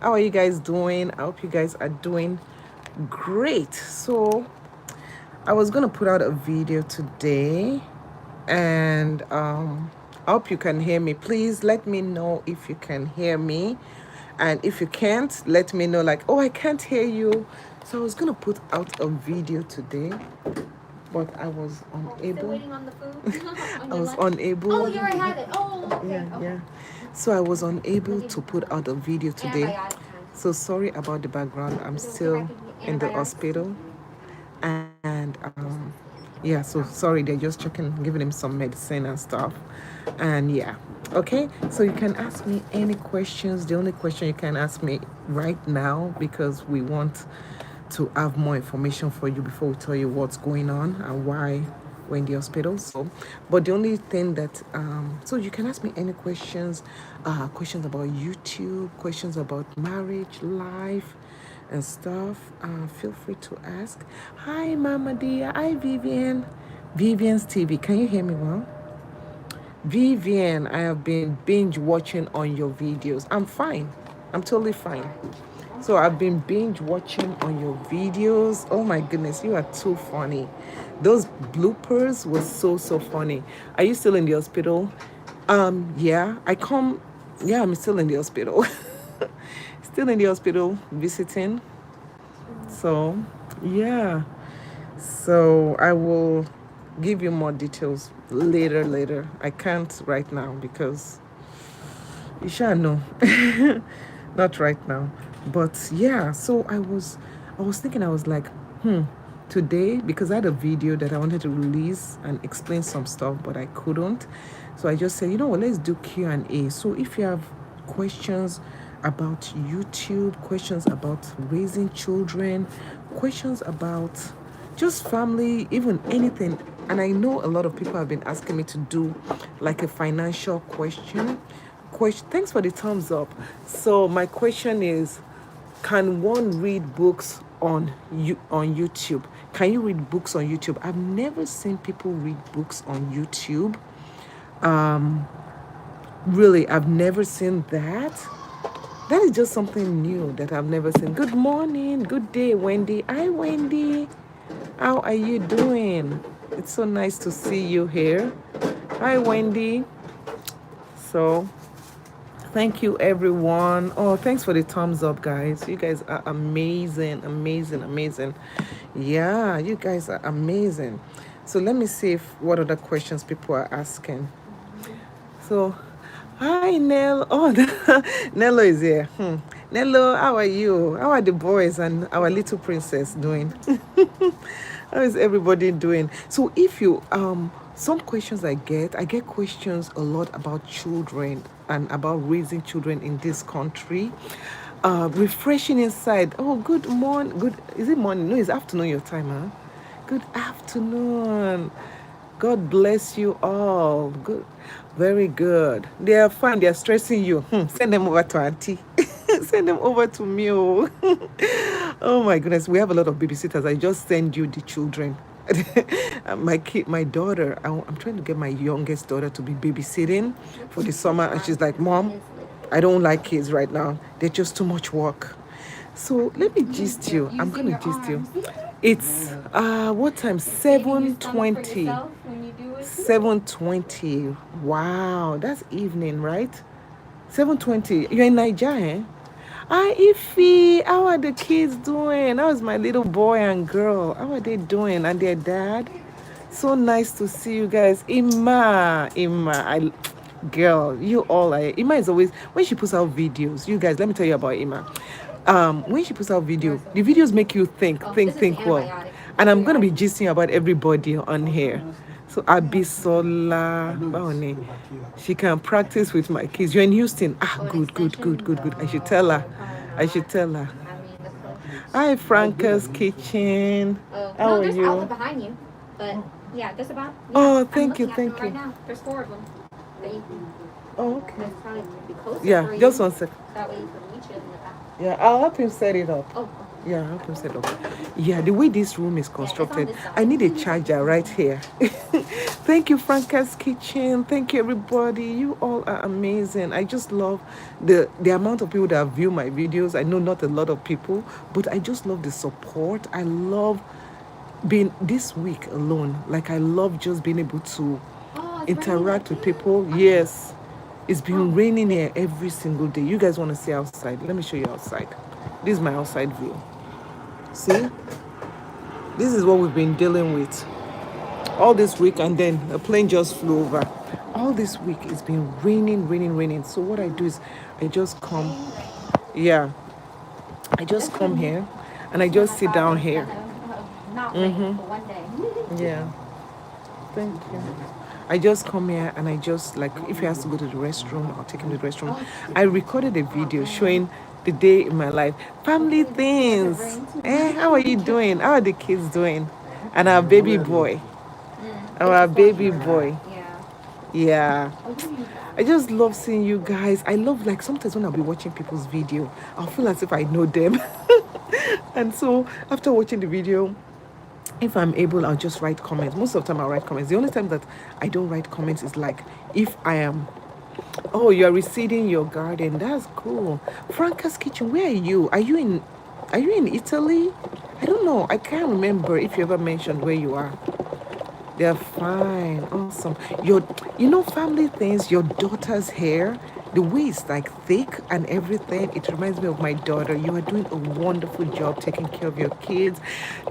How are you guys doing? I hope you guys are doing great. So I was gonna put out a video today, and I hope you can hear me. Please let me know if you can hear me, and if you can't, let me know, like, oh, I can't hear you. So I was gonna put out a video today, but I was unable. Still waiting on the food? I was unable. Oh, you already had it. Oh, okay. Yeah, Okay. yeah. So I was unable to put out a video today. So sorry about the background. I'm still in the hospital, and yeah. So sorry, they're just checking, giving him some medicine and stuff, and yeah. Okay. So you can ask me any questions. The only question you can ask me right now, because we want to have more information for you before we tell you what's going on and why we're in the hospital. So, but the only thing that so you can ask me any questions, questions about YouTube, questions about marriage, life, and stuff. Feel free to ask. Hi, Mama dear. Hi, Vivian. Vivian's TV. Can you hear me well? Vivian, I have been binge watching on your videos. I'm fine. I'm totally fine. So I've been binge watching on your videos. Oh my goodness, you are too funny. Those bloopers were so funny. Are you still in the hospital? Yeah, I'm still in the hospital. Still in the hospital visiting. So, yeah. So I will give you more details later. I can't right now because you shall know. Not right now. But yeah, so I was thinking, I was like, today, because I had a video that I wanted to release and explain some stuff, but I couldn't. So I just said, you know what, let's do Q&A. So if you have questions about YouTube, questions about raising children, questions about just family, even anything. And I know a lot of people have been asking me to do like a financial question. Thanks for the thumbs up. So my question is, can one read books on YouTube? Can you read books on YouTube? I've never seen people read books on YouTube. Really, I've never seen that. That is just something new that I've never seen. Good morning, good day, Wendy. Hi, Wendy. How are you doing? It's so nice to see you here. Hi, Wendy. So, thank you, everyone. Oh, thanks for the thumbs up, guys. You guys are amazing. Yeah, you guys are amazing. So let me see what other questions people are asking. So, hi, Nell. Oh, Nello is here. Nello, how are you? How are the boys and our little princess doing? How is everybody doing? So if you some questions I get questions a lot about children and about raising children in this country. Refreshing inside. Oh, good morning. Good, is it morning? No, it's afternoon your time, huh? Good afternoon. God bless you all. Good, very good. They are fine. They are stressing you. Send them over to Auntie. Send them over to me. Oh my goodness, we have a lot of babysitters. I just send you the children. My daughter, I'm trying to get my youngest daughter to be babysitting for the summer, and she's like, Mom, I don't like kids right now. They're just too much work. So let me gist you. I'm gonna gist you. It's what time? 7:20. 7:20. Wow, that's evening, right? 7:20. You're in Nigeria, eh? Hi, Ify. How are the kids doing? How's my little boy and girl? How are they doing? And their dad? So nice to see you guys. Ima, girl, you all are. Ima is always, when she puts out videos, you guys, let me tell you about Ima. When she puts out videos, the videos make you think well. And I'm going to be gisting about everybody on here. So Abisola, she can practice with my kids. You're in Houston. Good. I should tell her. Hi, Franca's Kitchen. How are you? I'll look behind you, but yeah, just about. Yeah, oh, thank you. Right now. There's 4 of them. Oh, okay. That's probably be closer yeah, for just you. 1 second. That way you can reach it in the back. Yeah, I'll help him set it up. Oh. Yeah, help him set up. Yeah, the way this room is constructed, I need a charger right here. Thank you, Franca's Kitchen. Thank you, everybody. You all are amazing. I just love the amount of people that view my videos. I know not a lot of people, but I just love the support. I love being this week alone. Like I love just being able to interact with people. Yes. It's been raining here every single day. You guys want to see outside? Let me show you outside. This is my outside view. See? This is what we've been dealing with all this week, and then a plane just flew over. All this week it's been raining, raining, raining. So what I do is I just come, yeah, I just come here and I just sit down here. Yeah. Thank you. I just come here and I just like if he has to go to the restroom, I'll take him to the restroom. I recorded a video showing the day in my life. Family things. How are you doing? How are the kids doing? And our baby boy. Our baby boy. Yeah. I just love seeing you guys. I love like sometimes when I'll be watching people's video, I'll feel as if I know them. And so after watching the video, if I'm able, I'll just write comments. Most of the time I'll write comments. The only time that I don't write comments is like if I am, oh, you're reseeding your garden. That's cool. Franca's Kitchen, where are you? Are you in Italy? I don't know. I can't remember if you ever mentioned where you are. They're fine. Awesome. Family things, your daughter's hair, the way it's like thick and everything, it reminds me of my daughter. You are doing a wonderful job taking care of your kids.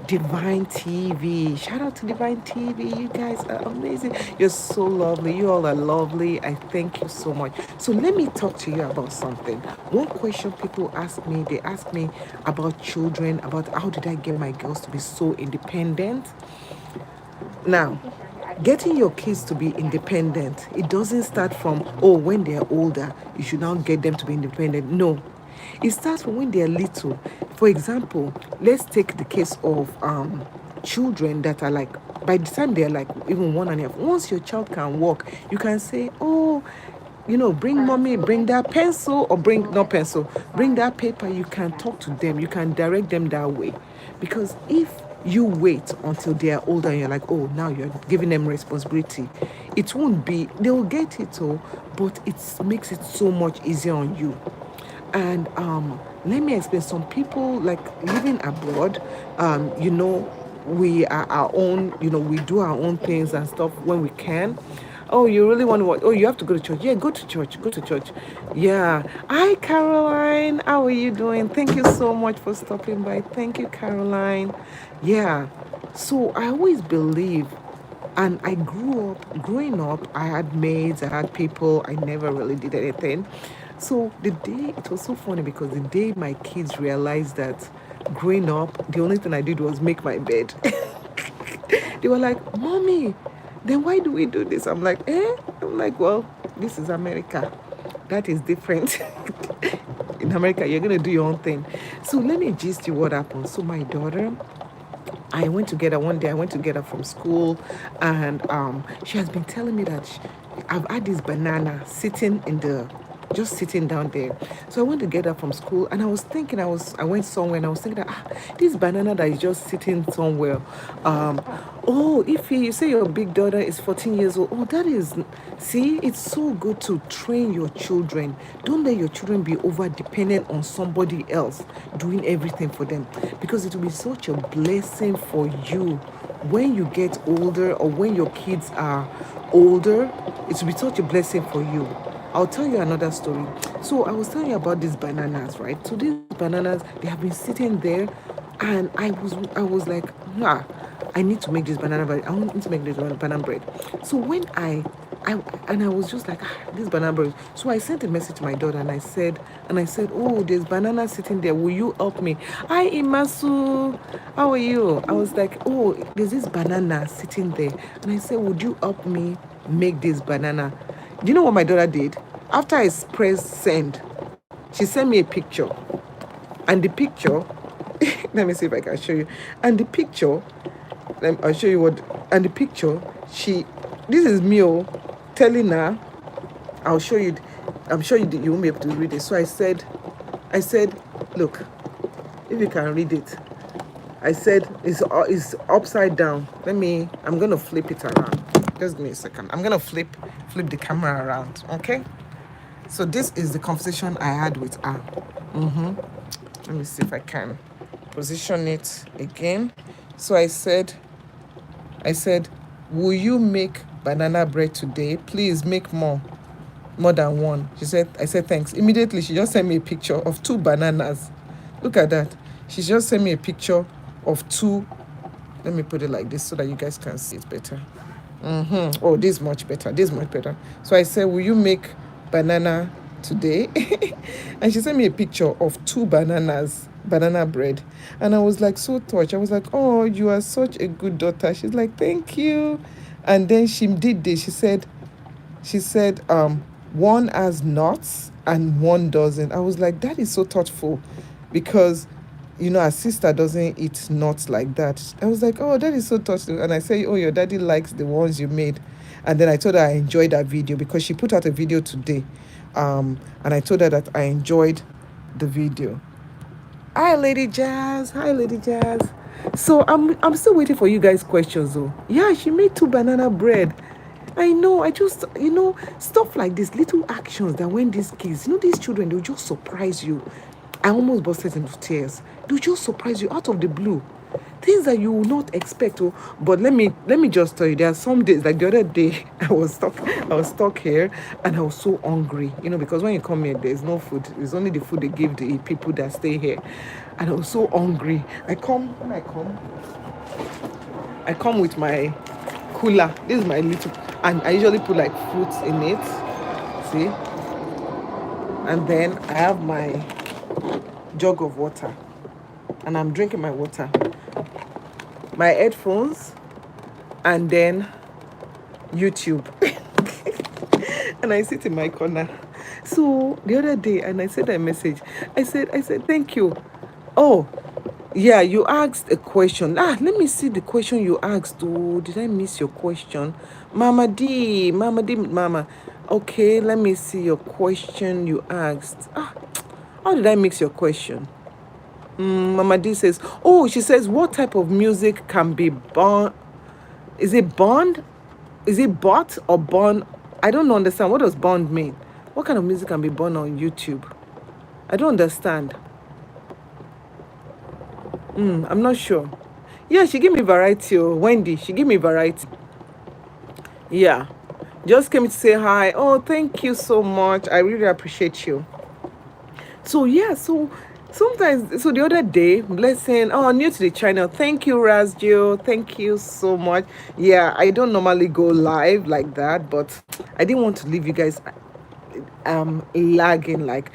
Divine TV. Shout out to Divine TV. You guys are amazing. You're so lovely. You all are lovely. I thank you so much. So let me talk to you about something. One question people ask me, they ask me about children, about how did I get my girls to be so independent? Now, getting your kids to be independent, it doesn't start from, when they're older, you should now get them to be independent. No. It starts from when they're little. For example, let's take the case of children that are like, by the time they're like even 1.5, once your child can walk, you can say, bring mommy, bring that pencil, or bring that paper. You can talk to them. You can direct them that way. Because if you wait until they are older and you're like, now you're giving them responsibility, it won't be, they'll get it all, but it makes it so much easier on you. And let me explain. Some people like living abroad, we are our own, we do our own things and stuff when we can. Oh, you really want to watch? Oh, you have to go to church. Yeah, go to church. Yeah. Hi, Caroline. How are you doing? Thank you so much for stopping by. Thank you, Caroline. Yeah. So I always believe, and I growing up, I had maids, I had people, I never really did anything. So it was so funny because the day my kids realized that growing up, the only thing I did was make my bed. They were like, Mommy, then why do we do this? I'm like, well, this is America. That is different. In America, you're going to do your own thing. So let me gist you what happened. So my daughter, one day I went to get her from school, and she has been telling me that I've had this banana just sitting down there. So I went to get her from school, and I was thinking, I went somewhere, and I was thinking that this banana that is just sitting somewhere. If you say your big daughter is 14 years old, it's so good to train your children. Don't let your children be over dependent on somebody else doing everything for them, because it will be such a blessing for you when you get older, or when your kids are older. It will be such a blessing for you. I'll tell you another story. So I was telling you about these bananas, right? So these bananas, they have been sitting there, and I was like, I need to make this banana bread. I want to make this banana bread. So when I was just like, this banana bread. So I sent a message to my daughter, and I said, there's banana sitting there. Will you help me? Hi, Imasu. How are you? I was like, there's this banana sitting there. And I said, would you help me make this banana? Do you know what my daughter did? After I pressed send, she sent me a picture. And the picture, let me see if I can show you. And the picture, I'll show you and the picture, this is me telling her, I'll show you, I'm sure you won't be able to read it. So I said, look, if you can read it. I said it's upside down. I'm gonna flip it around. Just give me a second. I'm gonna flip the camera around. Okay. So this is the conversation I had with her. Let me see if I can position it again. So I said, will you make banana bread today? Please make more than one. I said, thanks. Immediately, she just sent me a picture of 2 bananas. Look at that. She just sent me a picture of 2. Let me put it like this so that you guys can see it better. Oh, this is much better. So I said, will you make banana today? And she sent me a picture of 2 bananas, banana bread. And I was like so touched. I was like, oh, you are such a good daughter. She's like, thank you. And then she did this. She said, one has nuts and one doesn't. I was like, that is so thoughtful, because her sister doesn't eat nuts like that. I was like, oh, that is so thoughtful. And I said, oh, your daddy likes the ones you made. And then I told her I enjoyed that video, because she put out a video today. And I told her that I enjoyed the video. Hi, Lady Jazz. So I'm still waiting for you guys' questions though. Yeah, she made 2 banana bread. I know, I just, stuff like this, little actions that when these kids, these children, they'll just surprise you. I almost busted into tears. They'll just surprise you out of the blue. Things that you will not expect. Oh, but let me just tell you, there are some days, like the other day, I was stuck here, and I was so hungry, because when you come here, there's no food. It's only the food they give the people that stay here. And I was so hungry. I come with my cooler. This is my little, and I usually put like fruits in it. See? And then I have my jug of water, and I'm drinking my water, my headphones, and then YouTube. And I sit in my corner. So the other day, and I sent a message. I said thank you. Oh, yeah, you asked a question. Let me see the question you asked. Oh, did I miss your question? Mama D. Okay, let me see your question you asked. How did I mix your question? Mama D says, oh, she says, what type of music can be born? Is it bond? Is it bought or born? I don't understand. What does bond mean? What kind of music can be born on YouTube? I don't understand. I'm not sure. Yeah, she gave me variety. Oh, Wendy, she gave me variety. Yeah. Just came to say hi. Oh, thank you so much. I really appreciate you. So, yeah, so sometimes, so the other day, blessing, oh, new to the channel. Thank you, Razjo. Thank you so much. Yeah, I don't normally go live like that, but I didn't want to leave you guys lagging like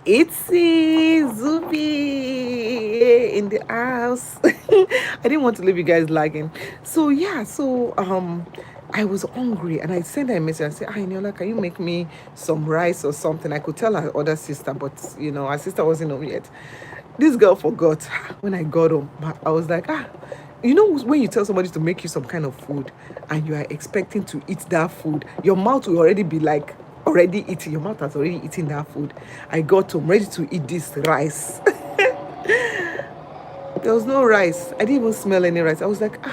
Itsy Zubi in the house. I didn't want to leave you guys lagging. So yeah, I was hungry, and I sent her a message and said, Niola, can you make me some rice or something? I could tell her other sister, but her sister wasn't home yet. This girl forgot. When I got home, I was like, when you tell somebody to make you some kind of food and you are expecting to eat that food, your mouth will already be like already eating. Your mouth has already eaten that food. I got home ready to eat this rice. There was no rice. I didn't even smell any rice. I was like,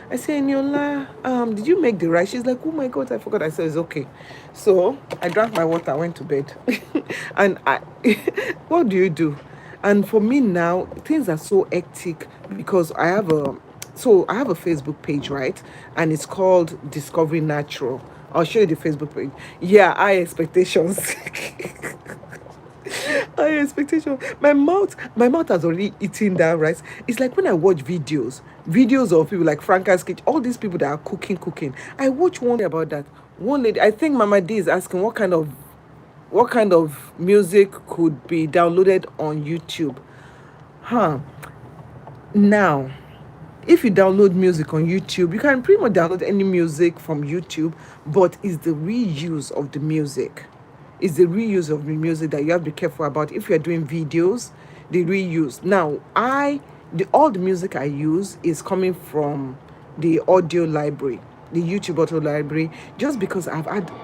I said, Niola, did you make the rice? She's like, oh my God, I forgot. I said, it's okay. So I drank my water, went to bed. And what do you do? And for me now, things are so hectic because I have a Facebook page, right? And it's called DiscoveringNatural. I'll show you the Facebook page. Yeah, high expectations. High expectation. My mouth has already eaten that rice. It's like when I watch videos of people like Franca's Kitchen, all these people that are cooking. I watch one about that. One lady, I think Mama D is asking what kind of music could be downloaded on YouTube. Now, if you download music on YouTube, you can pretty much download any music from YouTube, but it's the reuse of the music. It's the reuse of the music that you have to be careful about. If you're doing videos, the reuse. Now, all the music I use is coming from the audio library, the YouTube audio library, just because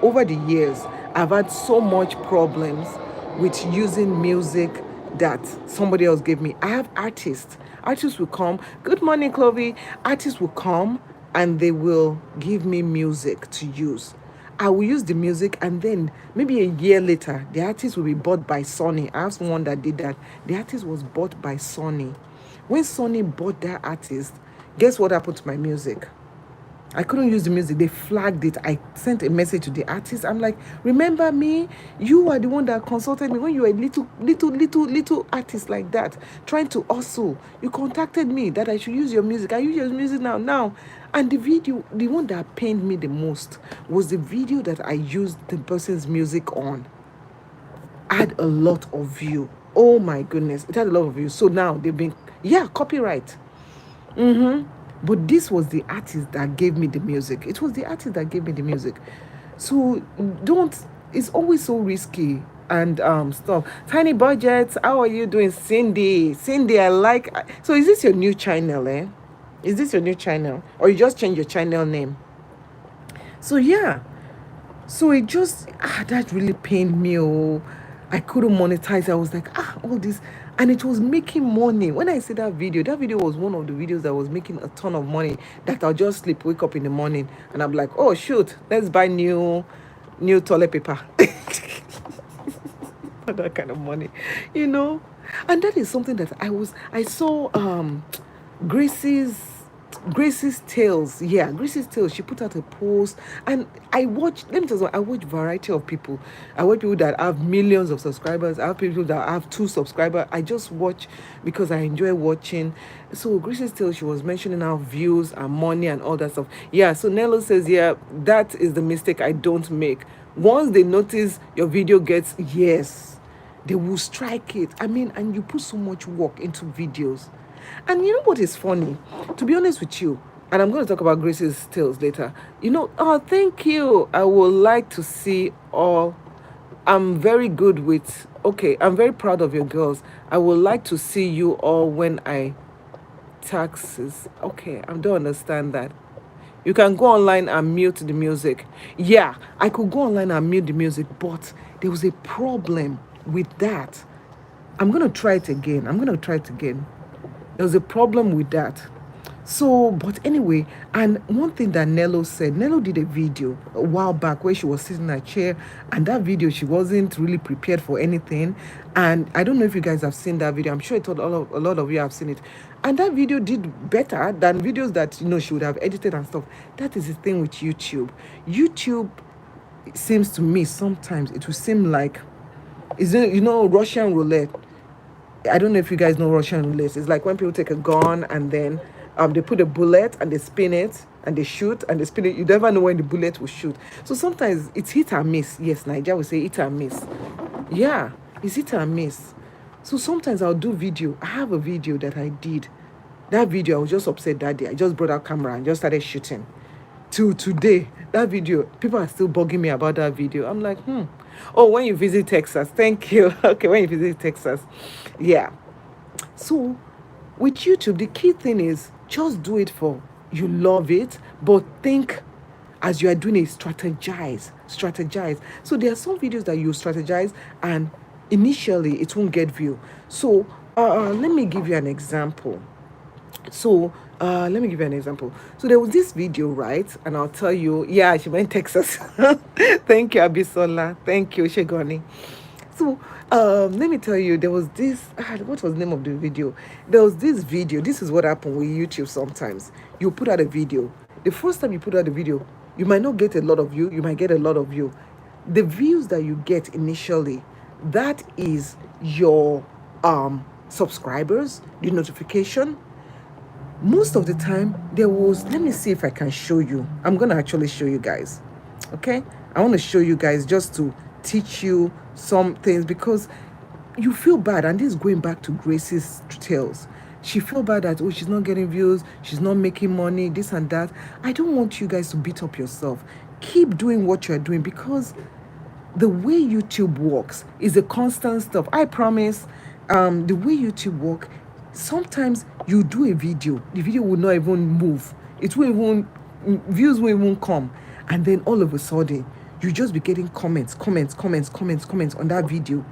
over the years, I've had so much problems with using music that somebody else gave me. I have artists. Artists will come. Good morning, Chloe. Artists will come and they will give me music to use. I will use the music, and then maybe a year later, the artist will be bought by Sony. I have someone that did that. The artist was bought by Sony. When Sony bought that artist, guess what happened to my music? I couldn't use the music. They flagged it. I sent a message to the artist. I'm like, remember me? You are the one that consulted me when you were a little artist like that, trying to hustle. You contacted me that I should use your music. I use your music now. And the video, the one that pained me the most was the video that I used the person's music on. Had a lot of view. Oh my goodness, it had a lot of views. So now they've been, copyright. But this was the artist that gave me the music. It was the artist that gave me the music. So it's always so risky and stuff. Tiny budgets, how are you doing? Cindy, I like. So is this your new channel, eh? Is this your new channel? Or you just change your channel name? So yeah. So it just, that really pained me. Oh, I couldn't monetize. I was like, all this. And it was making money. When I see that video was one of the videos that was making a ton of money, that I'll just sleep, wake up in the morning, and I'm like, oh, shoot, let's buy new toilet paper. That kind of money, And that is something that I saw Grace's Tales. Yeah, Grace's Tales. She put out a post, and I watch variety of people. I watch people that have millions of subscribers. I have people that have 2 subscribers. I just watch because I enjoy watching. So Grace's Tales, she was mentioning our views and money and all that stuff. Yeah, so Nello says, yeah, that is the mistake I don't make. Once they notice your video gets, yes, they will strike it. I mean, and you put so much work into videos. And you know what is funny? To be honest with you, and I'm going to talk about Grace's Tales later. Thank you. I would like to see all. I'm very good with. Okay, I'm very proud of your girls. I would like to see you all when I taxes. Okay, I don't understand that. You can go online and mute the music. Yeah, I could go online and mute the music, but there was a problem with that. I'm going to try it again. There was a problem with that. So, but anyway, and one thing that Nello said, Nello did a video a while back where she was sitting in a chair, and that video, she wasn't really prepared for anything. And I don't know if you guys have seen that video. I'm sure a lot of you have seen it. And that video did better than videos that, she would have edited and stuff. That is the thing with YouTube. YouTube, it seems to me, sometimes it will seem like, Russian roulette. I don't know if you guys know Russian roulette. It's like when people take a gun and then they put a bullet and they spin it and they shoot and they spin it. You never know when the bullet will shoot. So sometimes it's hit and miss. Yes, Nigeria will say hit and miss. Yeah, it's hit and miss. So sometimes I'll do video. I have a video that I did. That video, I was just upset that day. I just brought out camera and just started shooting. Till today, that video, people are still bugging me about that video. I'm like, Oh, when you visit Texas. Thank you. Okay, when you visit Texas. Yeah. So with YouTube, the key thing is just do it for you love it, but think as you are doing it, strategize. So there are some videos that you strategize and initially it won't get view. So let me give you an example. So there was this video, right? And I'll tell you, yeah, she went Texas. Thank you, Abisola. Thank you, Shegoni. So let me tell you, there was this, what was the name of the video? There was this video. This is what happened with YouTube sometimes. You put out a video. The first time you put out a video, you might not get a lot of view. You might get a lot of view. The views that you get initially, that is your subscribers, the notification. Most of the time, there was, let me see if I can show you. I'm going to actually show you guys. Okay? I want to show you guys just to teach you some things because you feel bad. And this is going back to Grace's Tales. She felt bad that, she's not getting views, she's not making money, this and that. I don't want you guys to beat up yourself. Keep doing what you're doing because the way YouTube works is a constant stuff. I promise, the way YouTube works, sometimes you do a video, the video will not even move. It will even, views will even come. And then all of a sudden, you just be getting comments on that video.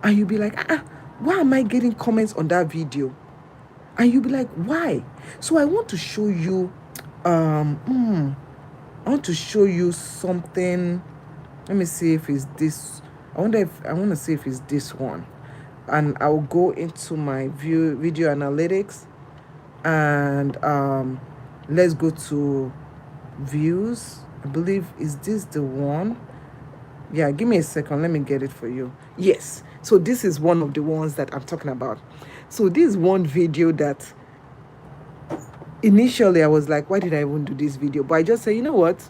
And you'll be like, Why am I getting comments on that video? And you'll be like, why? So I want to show you, I want to show you something. Let me see if it's this. I want to see if it's this one. And I'll go into my video analytics, and let's go to views. I believe, is this the one? Yeah, give me a second, let me get it for you. Yes, so this is one of the ones that I'm talking about. So this is one video that initially I was like, why did I even do this video? But I just say, you know what?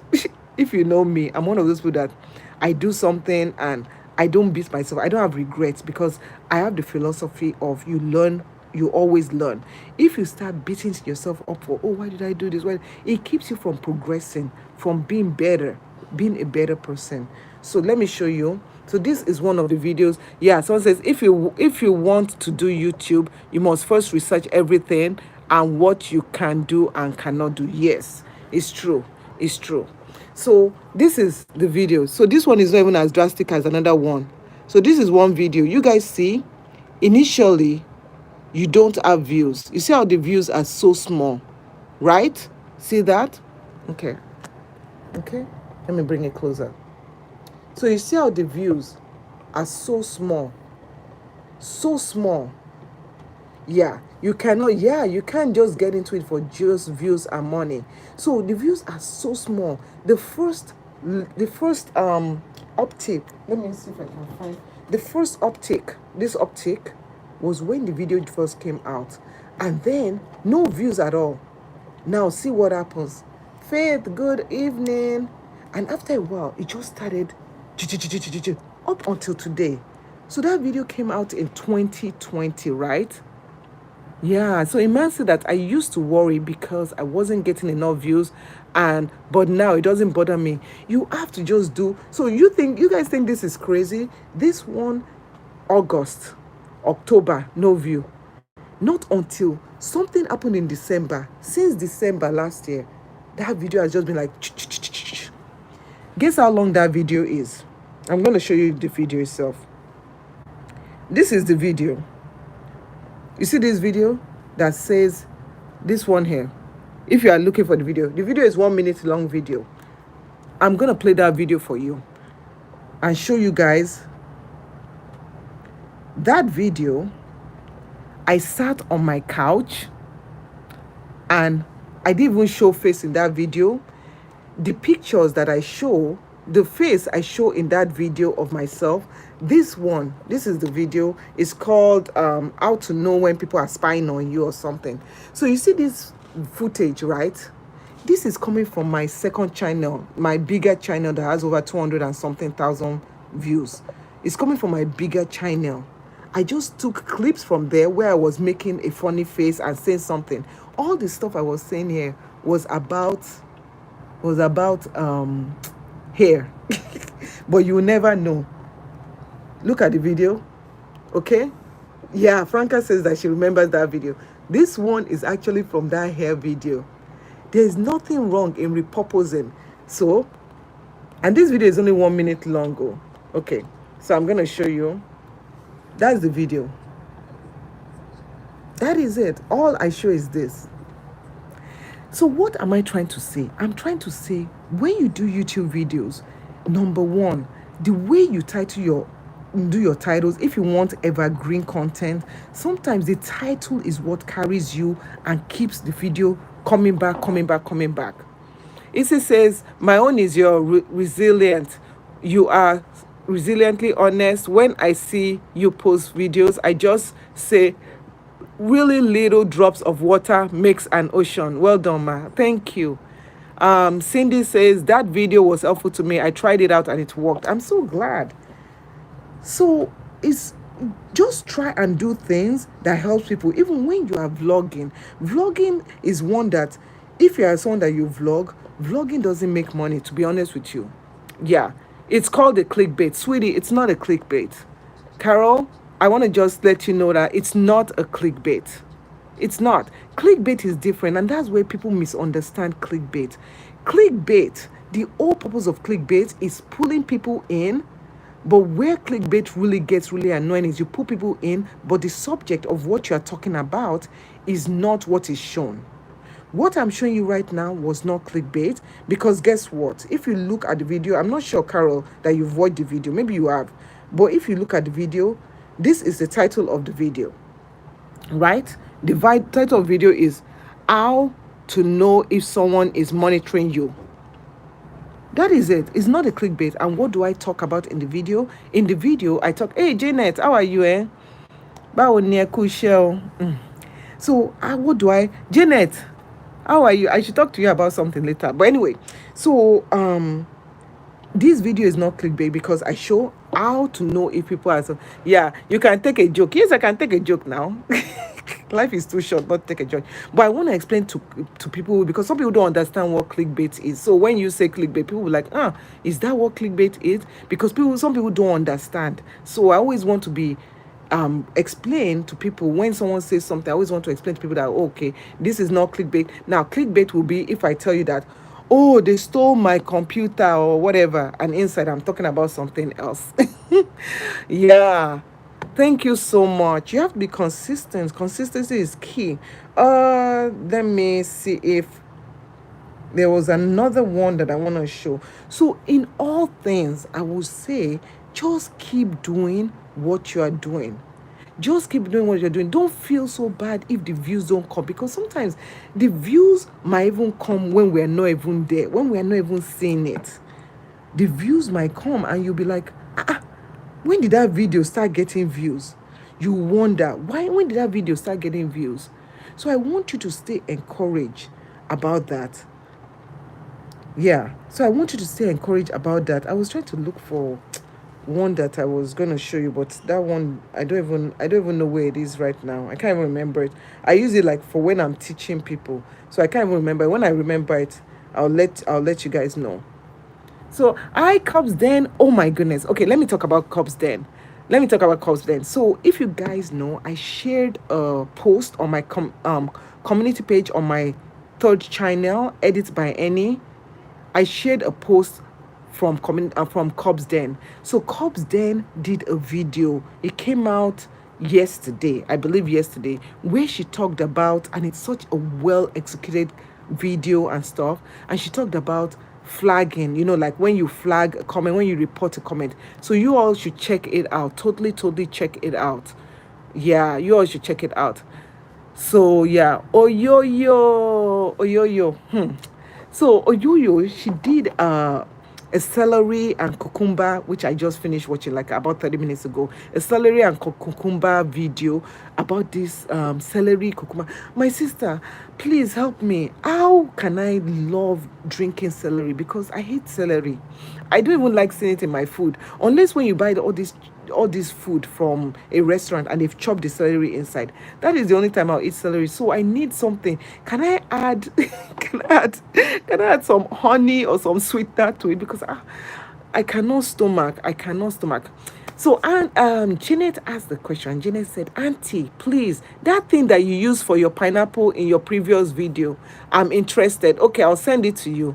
If you know me, I'm one of those people that I do something and I don't beat myself. I don't have regrets, because I have the philosophy of you learn, you always learn. If you start beating yourself up for, oh, why did I do this? Why? It keeps you from progressing, from being better, being a better person. So let me show you. So this is one of the videos. Yeah, someone says, if you want to do YouTube, you must first research everything and what you can do and cannot do. Yes, it's true. It's true. So this is the video. So this one is not even as drastic as another one. So this is one video. You guys see, initially, you don't have views. You see how the views are so small, right? See that? Okay. Okay. Let me bring it closer. So you see how the views are so small. So small. Yeah, you can't just get into it for just views and money. So the views are so small. The first uptick, let me see if I can find the first uptick. This uptick was when the video first came out, and then no views at all. Now see what happens. Faith, good evening. And after a while, it just started up until today. So that video came out in 2020, right? Yeah, so imagine that I used to worry because I wasn't getting enough views, but now it doesn't bother me. You have to just do. So you guys think this is crazy? This one, August, October, no view. Not until something happened in December. Since December last year, that video has just been like. Guess how long that video is? I'm going to show you the video itself. This is the video. You see this video that says this one here? If you are looking for the video is 1 minute long video. I'm going to play that video for you and show you guys that video. I sat on my couch and I didn't even show face in that video. The pictures that I show, the face I show in that video of myself, this is the video. It's called how to know when people are spying on you or something. So you see this footage, right? This is coming from my second channel, my bigger channel that has over 200 and something thousand views. It's coming from my bigger channel. I just took clips from there where I was making a funny face and saying something. All the stuff I was saying here was about hair. But you will never know. Look at the video. Okay? Yeah, Franca says that she remembers that video. This one is actually from that hair video. There is nothing wrong in repurposing. So, and this video is only 1 minute long. Okay, so I'm going to show you. That's the video. That is it. All I show is this. So what am I trying to say? I'm trying to say, when you do YouTube videos, number one, the way you do your titles, if you want evergreen content, sometimes the title is what carries you and keeps the video coming back. It says, my own is your resilient. You are resiliently honest. When I see you post videos, I just say, really little drops of water makes an ocean. Well done, ma. Thank you. Cindy says, that video was helpful to me. I tried it out and it worked. I'm so glad. So it's just try and do things that helps people. Even when you are vlogging is one that, if you are someone that you vlogging doesn't make money, to be honest with you. Yeah, it's called a clickbait. Sweetie, it's not a clickbait. Carol, I want to just let you know that it's not a clickbait. It's not. Clickbait is different, and that's where people misunderstand clickbait. Clickbait, the whole purpose of clickbait is pulling people in But where clickbait really gets really annoying is you put people in, but the subject of what you are talking about is not what is shown. What I'm showing you right now was not clickbait, because guess what? If you look at the video, I'm not sure, Carol, that you've watched the video. Maybe you have. But if you look at the video, this is the title of the video, right? The title of the video is How to Know If Someone is Monitoring You. That is it. It's not a clickbait. And what do I talk about in the video? In the video, I talk, hey, Janet, how are you, eh? So, what do I... Janet, how are you? I should talk to you about something later. But anyway, so, this video is not clickbait because I show how to know if people are... Yeah, you can take a joke. Yes, I can take a joke now. Life is too short, not take a joke. But I want to explain to people, because some people don't understand what clickbait is. So when you say clickbait, people will like, is that what clickbait is? Because some people don't understand. So I always want to be explain to people when someone says something. I always want to explain to people that, okay, this is not clickbait. Now, clickbait will be if I tell you that, oh, they stole my computer or whatever, and inside I'm talking about something else. Yeah. Thank you so much. You have to be consistent. Consistency is key. Let me see if there was another one that I want to show. So in all things, I would say just keep doing what you are doing. Just keep doing what you're doing. Don't feel so bad if the views don't come, because sometimes the views might even come when we're not even there, when we're not even seeing it. The views might come and you'll be like, when did that video start getting views? You wonder, when did that video start getting views? So I want you to stay encouraged about that. Yeah, so I want you to stay encouraged about that. I was trying to look for one that I was going to show you, but that one, I don't even know where it is right now. I can't even remember it. I use it like for when I'm teaching people. So I can't even remember. When I remember it, I'll let you guys know. So Cubs Den. Oh my goodness. Okay, let me talk about Cubs Den. So if you guys know, I shared a post on my community page on my third channel, Edit by Any. I shared a post from Cubs Den. So Cubs Den did a video. It came out yesterday, I believe yesterday, where she talked about, and it's such a well executed video and stuff, and she talked about flagging, like when you flag a comment, when you report a comment. So you all should check it out. Totally check it out. Yeah, you all should check it out. So yeah, Oyoyo. So Oyoyo, she did a celery and cucumber, which I just finished watching like about 30 minutes ago. A celery and cucumber video about this celery cucumber. My sister, please help me. How can I love drinking celery? Because I hate celery. I don't even like seeing it in my food, unless when you buy all this food from a restaurant and they've chopped the celery inside. That is the only time I'll eat celery. So I need something. Can I add can I add some honey or some sweetener to it? Because I cannot stomach. So Janet asked the question. Janet said, Auntie, please, that thing that you used for your pineapple in your previous video, I'm interested. Okay, I'll send it to you.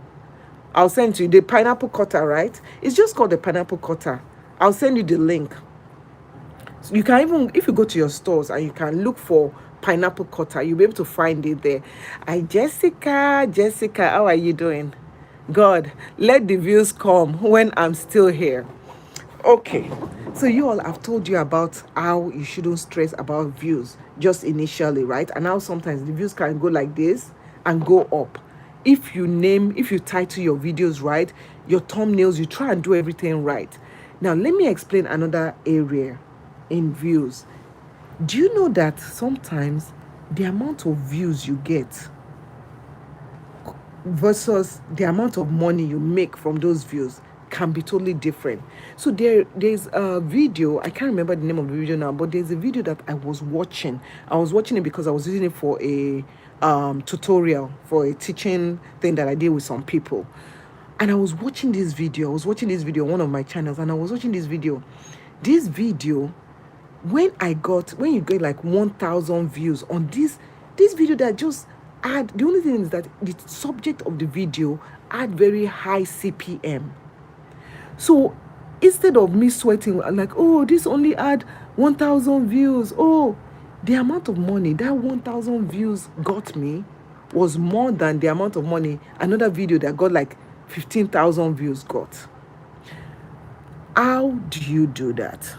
The pineapple cutter, right? It's just called the pineapple cutter. I'll send you the link. So you can even, if you go to your stores and you can look for pineapple cutter, you'll be able to find it there. Hi, Jessica, how are you doing? God, let the views come when I'm still here. Okay, so you all, I've told you about how you shouldn't stress about views just initially, right? And how sometimes the views can go like this and go up. If you title your videos right, your thumbnails, you try and do everything right. Now, let me explain another area in views. Do you know that sometimes the amount of views you get versus the amount of money you make from those views can be totally different? So there's a video, I can't remember the name of the video now, but there's a video that I was watching. I was watching it because I was using it for a tutorial, for a teaching thing that I did with some people. And I was watching this video. On one of my channels, and I was watching this video. This video, when you get like 1,000 views on this video, that just add, the only thing is that the subject of the video add very high CPM. So instead of me sweating, like, oh, this only had 1,000 views. Oh, the amount of money that 1,000 views got me was more than the amount of money another video that got like 15,000 views got. How do you do that?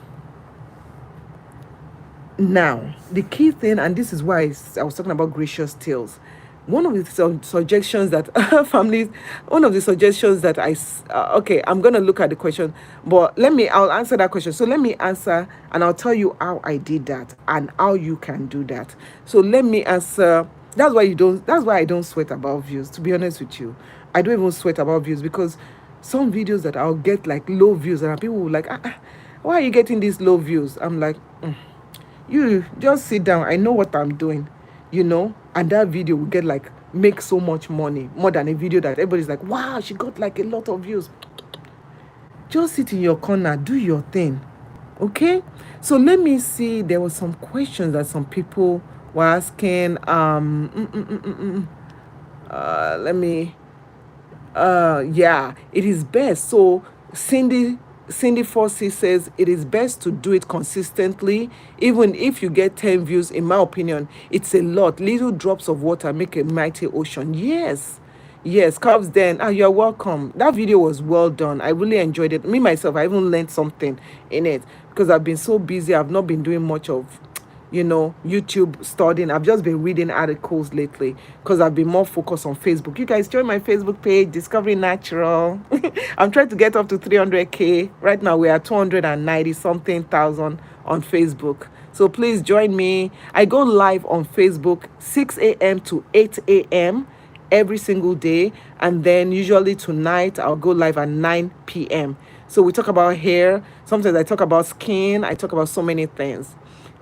Now, the key thing, and this is why I was talking about gracious tales. One of the suggestions that families, one of the suggestions that okay, I'm going to look at the question, but I'll answer that question. So let me answer and I'll tell you how I did that and how you can do that. So let me answer. That's why I don't sweat about views, to be honest with you. I don't even sweat about views, because some videos that I'll get like low views and people will like, why are you getting these low views? I'm like, you just sit down. I know what I'm doing, and that video will get like, make so much money, more than a video that everybody's like, wow, she got like a lot of views. Just sit in your corner, do your thing. Okay, so let me see. There were some questions that some people were asking. Yeah, it is best. So Cindy Forsey says it is best to do it consistently. Even if you get 10 views, in my opinion, it's a lot. Little drops of water make a mighty ocean. Yes, Cubs Den, you're welcome. That video was well done. I really enjoyed it. Me myself, I even learned something in it, because I've been so busy. I've not been doing much of YouTube studying. I've just been reading articles lately, because I've been more focused on Facebook. You guys join my Facebook page, Discovering Natural. I'm trying to get up to 300k. Right now we're at 290 something thousand on Facebook. So please join me. I go live on Facebook 6 a.m. to 8 a.m. every single day, and then usually tonight I'll go live at 9 p.m. So we talk about hair. Sometimes I talk about skin. I talk about so many things.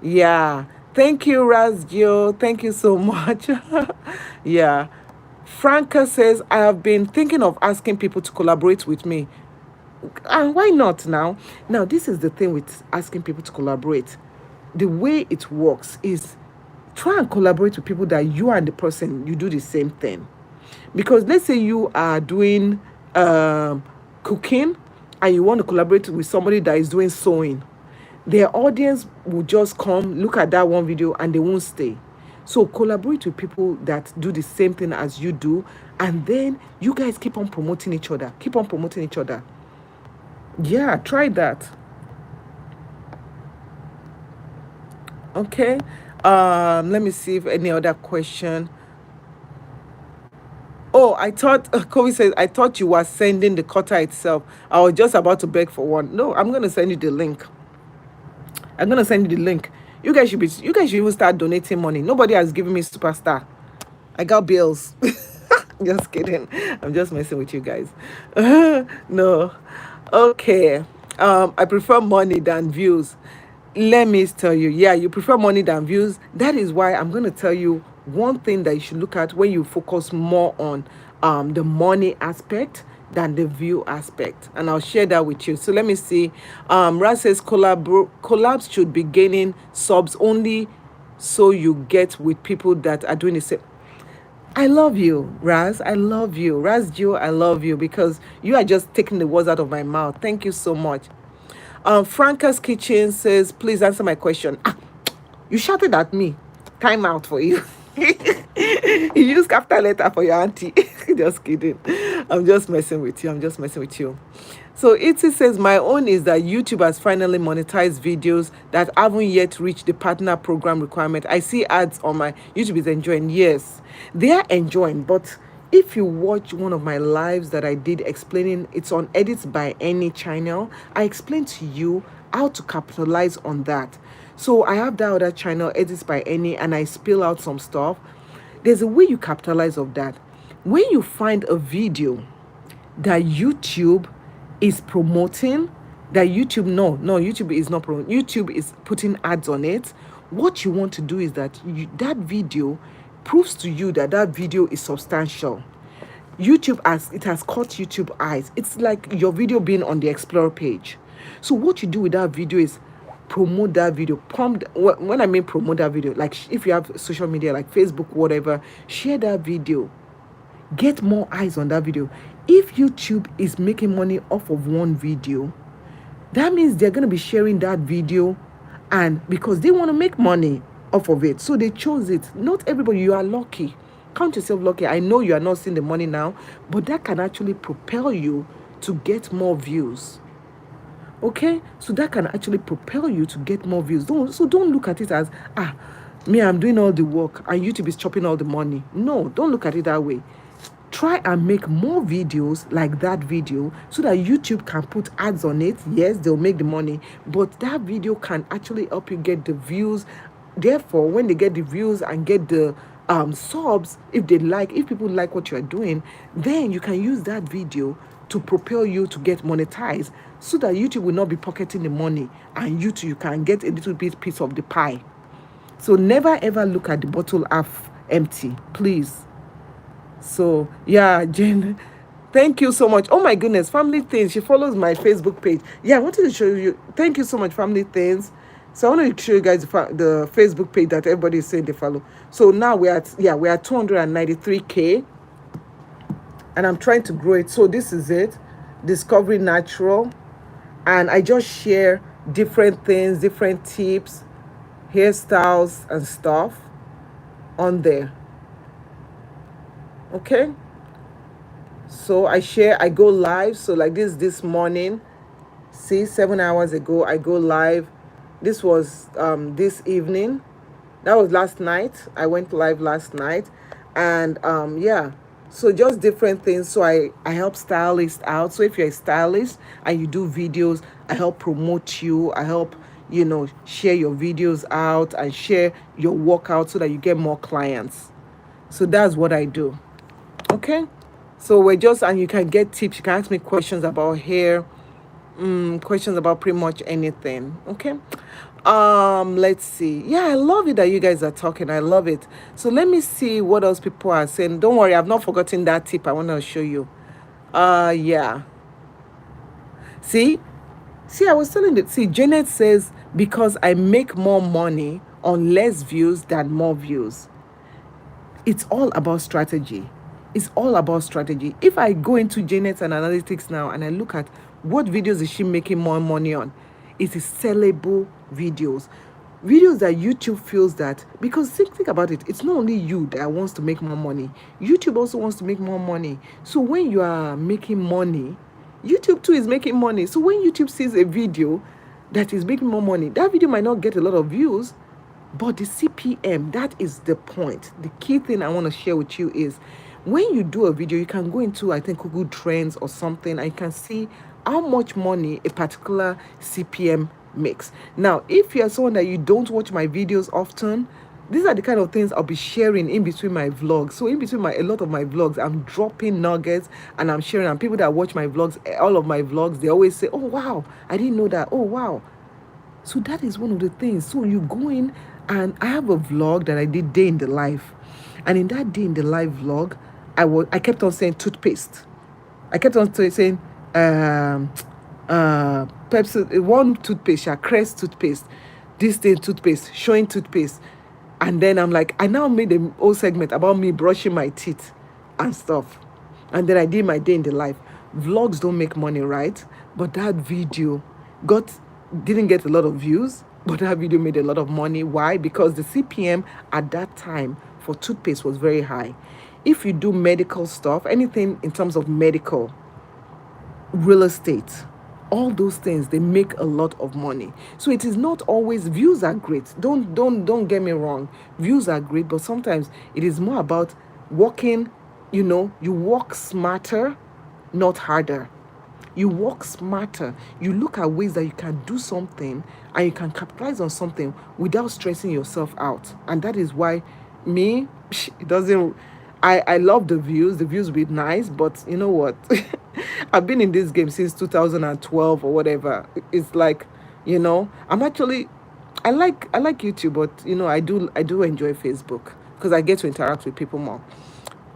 Yeah, thank you, Razgio. Thank you so much. Yeah, Franca says, I have been thinking of asking people to collaborate with me. And why not now? Now, this is the thing with asking people to collaborate. The way it works is, try and collaborate with people that you and the person, you do the same thing. Because let's say you are doing cooking and you want to collaborate with somebody that is doing sewing. Their audience will just come, look at that one video, and they won't stay. So collaborate with people that do the same thing as you do, and then you guys keep on promoting each other. Yeah, try that. Okay. Let me see if any other question. Oh, I thought, Kobe says, I thought you were sending the cutter itself. I was just about to beg for one. No, I'm going to send you the link. You guys should even start donating money. Nobody has given me superstar. I got bills. Just kidding. I'm just messing with you guys. No. Okay. I prefer money than views. Let me tell you. Yeah, you prefer money than views. That is why I'm going to tell you one thing that you should look at when you focus more on the money aspect than the view aspect, and I'll share that with you. So let me see. Raz says collabs should be gaining subs only, so you get with people that are doing the same. I love you, Raz. I love you, Raz Gio. I love you, because you are just taking the words out of my mouth. Thank you so much. Franca's Kitchen says, please answer my question. You shouted at me. Time out for you. You use capital letter for your auntie. Just kidding. I'm just messing with you. So it says, my own is that YouTube has finally monetized videos that haven't yet reached the partner program requirement. I see ads on my YouTube is enjoying. Yes, they are enjoying. But if you watch one of my lives that I did explaining, it's on Edits by Any channel, I explained to you how to capitalize on that. So I have that other channel, Edits by Any, and I spill out some stuff. There's a way you capitalize of that. When you find a video that YouTube is promoting, that YouTube is not promoting, YouTube is putting ads on it, what you want to do is that that video proves to you that that video is substantial. It has caught YouTube eyes. It's like your video being on the Explorer page. So what you do with that video is promote that video. When I mean promote that video, like if you have social media like Facebook, whatever, share that video. Get more eyes on that video. If YouTube is making money off of one video, that means they're going to be sharing that video, and because they want to make money off of it, so they chose it. Not everybody. You are lucky. Count yourself lucky. I know you are not seeing the money now, but that can actually propel you to get more views. Okay, so that can actually propel you to get more views. Don't look at it as, me, I'm doing all the work and YouTube is chopping all the money. No, don't look at it that way. Try and make more videos like that video so that YouTube can put ads on it. Yes, they'll make the money, but that video can actually help you get the views. Therefore, when they get the views and get the subs, if people like what you're doing, then you can use that video to propel you to get monetized, so that YouTube will not be pocketing the money, and you can get a little bit piece of the pie. So never ever look at the bottle half empty, please. So yeah, Jane, thank you so much. Oh my goodness, Family Things, she follows my Facebook page. Yeah, I wanted to show you. Thank you so much, Family Things. So I want to show you guys the Facebook page that everybody is saying they follow. So now we're at 293K, and I'm trying to grow it. So this is it, Discovering Natural, and I just share different things, different tips, hairstyles and stuff on there. Okay, so I go live. So like this morning, see, 7 hours ago I go live. This was this evening. That was last night. I went live last night. And yeah, so just different things. So I help stylists out. So if you're a stylist and you do videos, I help promote you. I help, share your videos out and share your work out so that you get more clients. So that's what I do. Okay, so and you can get tips. You can ask me questions about hair, questions about pretty much anything. Okay, let's see. Yeah, I love it that you guys are talking. I love it. So let me see what else people are saying. Don't worry, I've not forgotten that tip I want to show you. Yeah, see, I was telling you. See, Janet says, because I make more money on less views than more views. It's all about strategy. It's all about strategy. If I go into Janet's analytics now and I look at what videos is she making more money on, it is sellable videos. Videos that YouTube feels that, because think about it, it's not only you that wants to make more money. YouTube also wants to make more money. So when you are making money, YouTube too is making money. So when YouTube sees a video that is making more money, that video might not get a lot of views, but the CPM, that is the point. The key thing I want to share with you is, when you do a video, you can go into, I think, Google Trends or something, and you can see how much money a particular CPM makes. Now, if you're someone that you don't watch my videos often, these are the kind of things I'll be sharing in between my vlogs. So in between a lot of my vlogs, I'm dropping nuggets and I'm sharing. And people that watch my vlogs, all of my vlogs, they always say, oh, wow, I didn't know that. Oh, wow. So that is one of the things. So you go in, and I have a vlog that I did day in the life. And in that day in the life vlog, I kept on saying toothpaste. I kept on saying Pepsi, one toothpaste, Crest toothpaste, this thing toothpaste, showing toothpaste. And then I'm like, I now made a whole segment about me brushing my teeth and stuff. And then I did my day in the life. Vlogs don't make money, right? But that video didn't get a lot of views, but that video made a lot of money. Why? Because the CPM at that time for toothpaste was very high. If you do medical stuff, anything in terms of medical, real estate, all those things, they make a lot of money. So it is not always, views are great. Don't get me wrong. Views are great, but sometimes it is more about working, you work smarter, not harder. You work smarter. You look at ways that you can do something and you can capitalize on something without stressing yourself out. And that is why it doesn't, I love the views. The views will be nice, but you know what? I've been in this game since 2012 or whatever. It's like, I'm actually, I like YouTube, but I do enjoy Facebook because I get to interact with people more.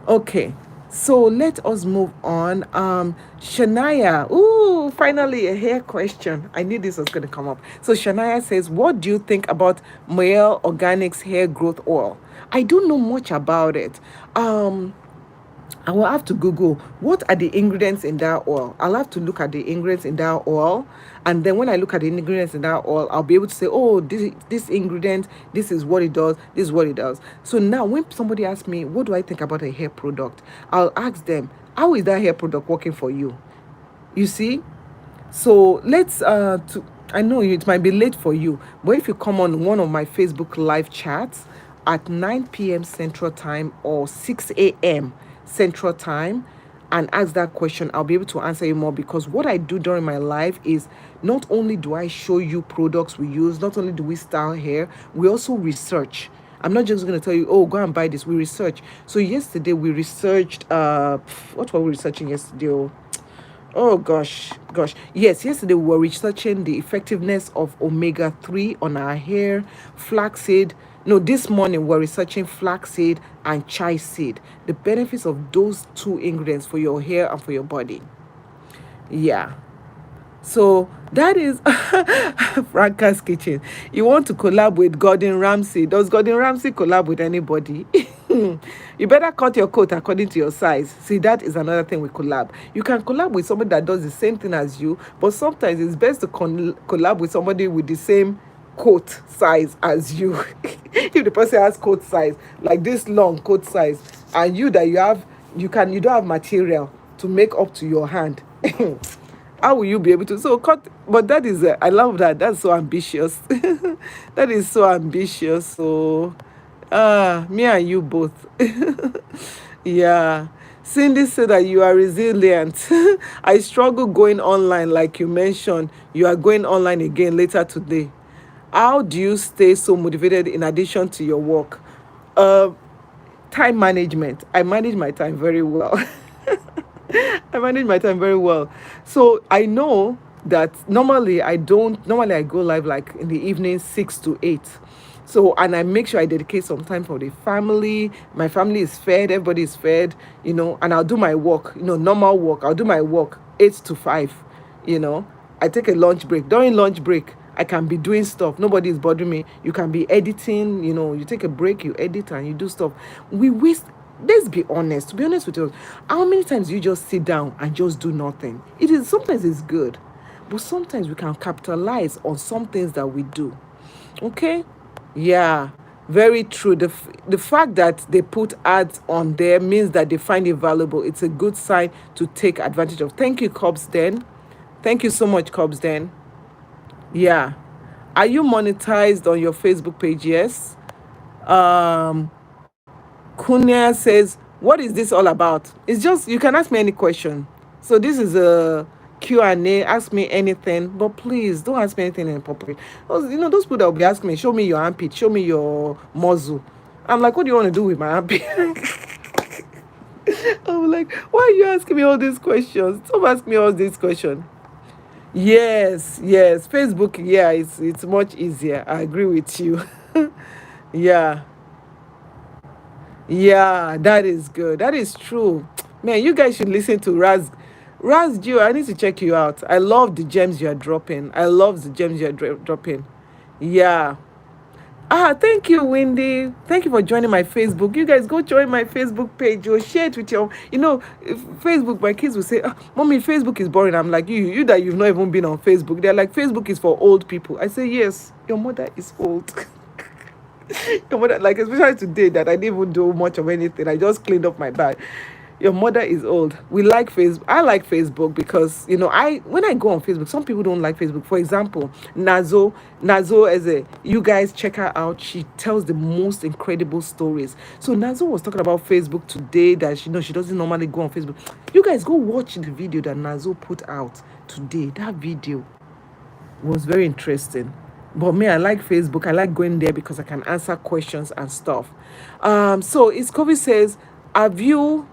Okay, so let us move on. Shania, ooh, finally a hair question. I knew this was going to come up. So Shania says, what do you think about Moelle Organics hair growth oil? I don't know much about it. I will have to Google what are the ingredients in that oil. I'll have to look at the ingredients in that oil. And then when I look at the ingredients in that oil, I'll be able to say, oh, this ingredient, this is what it does, this is what it does. So now when somebody asks me, what do I think about a hair product? I'll ask them, how is that hair product working for you? You see? So let's I know it might be late for you, but if you come on one of my Facebook live chats at 9 p.m. Central Time or 6 a.m. Central Time and ask that question, I'll be able to answer you more, because what I do during my live is not only do I show you products we use, not only do we style hair, we also research. I'm not just going to tell you, oh, go and buy this. We research. So yesterday we researched, what were we researching yesterday? Oh gosh. Yes, yesterday we were researching the effectiveness of omega-3 on our hair, flaxseed. No, this morning we're researching flaxseed and chai seed. The benefits of those two ingredients for your hair and for your body. Yeah. So that is Franca's Kitchen. You want to collab with Gordon Ramsay. Does Gordon Ramsay collab with anybody? You better cut your coat according to your size. See, that is another thing with collab. You can collab with somebody that does the same thing as you, but sometimes it's best to collab with somebody with the same coat size as you. If the person has coat size, like this long coat size, and you don't have material to make up to your hand. How will you be able to cut? But that is I love that. That's so ambitious. That is so ambitious. So me and you both. Yeah. Cindy said that you are resilient. I struggle going online, like you mentioned. You are going online again later today. How do you stay so motivated in addition to your work? Time management. I manage my time very well. I manage my time very well. So I know that normally I go live like in the evening 6 to 8. So, and I make sure I dedicate some time for the family. My family is fed, everybody is fed, and I'll do my work, normal work. I'll do my work 8 to 5, I take a lunch break. During lunch break, I can be doing stuff. Nobody is bothering me. You can be editing, you take a break, you edit and you do stuff. Let's be honest. To be honest with you, how many times do you just sit down and just do nothing? Sometimes it's good, but sometimes we can capitalize on some things that we do. Okay? Yeah, very true. The fact that they put ads on there means that they find it valuable. It's a good sign to take advantage of. Thank you, Cobsden. Thank you so much, Cobsden. Yeah. Are you monetized on your Facebook page? Yes. Kunya says, what is this all about? It's just, you can ask me any question. So this is a Q&A. Ask me anything, but please don't ask me anything inappropriate. Those people that will be asking me, show me your armpit, show me your muzzle. I'm like, what do you want to do with my armpit? I'm like, why are you asking me all these questions? Stop asking me all these questions. Yes. Facebook, yeah, it's much easier. I agree with you. Yeah. Yeah, that is good. That is true. Man, you guys should listen to Raz. Gio, I need to check you out. I love the gems you are dropping. Dropping. Yeah. Thank you, Wendy. Thank you for joining my Facebook. You guys go join my Facebook page or share it with your, Facebook. My kids will say, Mommy, Facebook is boring. I'm like, you that you've not even been on Facebook. They're like, Facebook is for old people. I say, yes, your mother is old. Your mother, like, especially today that I didn't even do much of anything. I just cleaned up my bag. Your mother is old. We like Facebook. I like Facebook because, when I go on Facebook, some people don't like Facebook. For example, Nazo, you guys check her out. She tells the most incredible stories. So Nazo was talking about Facebook today that, she doesn't normally go on Facebook. You guys go watch the video that Nazo put out today. That video was very interesting. But me, I like Facebook. I like going there because I can answer questions and stuff. So Iskovi says, have you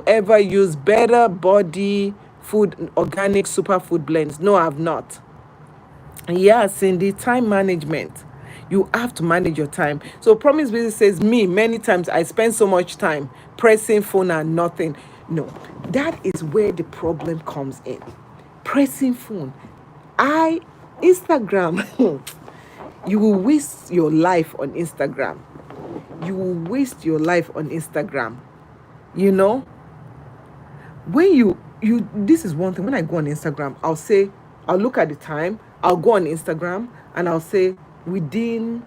ever used Better Body Food organic superfood blends? No, I have not. Yeah, Cindy, time management. You have to manage your time. So Promise Business says, me, many times I spend so much time pressing phone and nothing. No, that is where the problem comes in. Pressing phone. Instagram. You will waste your life on Instagram. You know, when you this is one thing. When I go on Instagram, I'll look at the time, I'll go on Instagram and I'll say within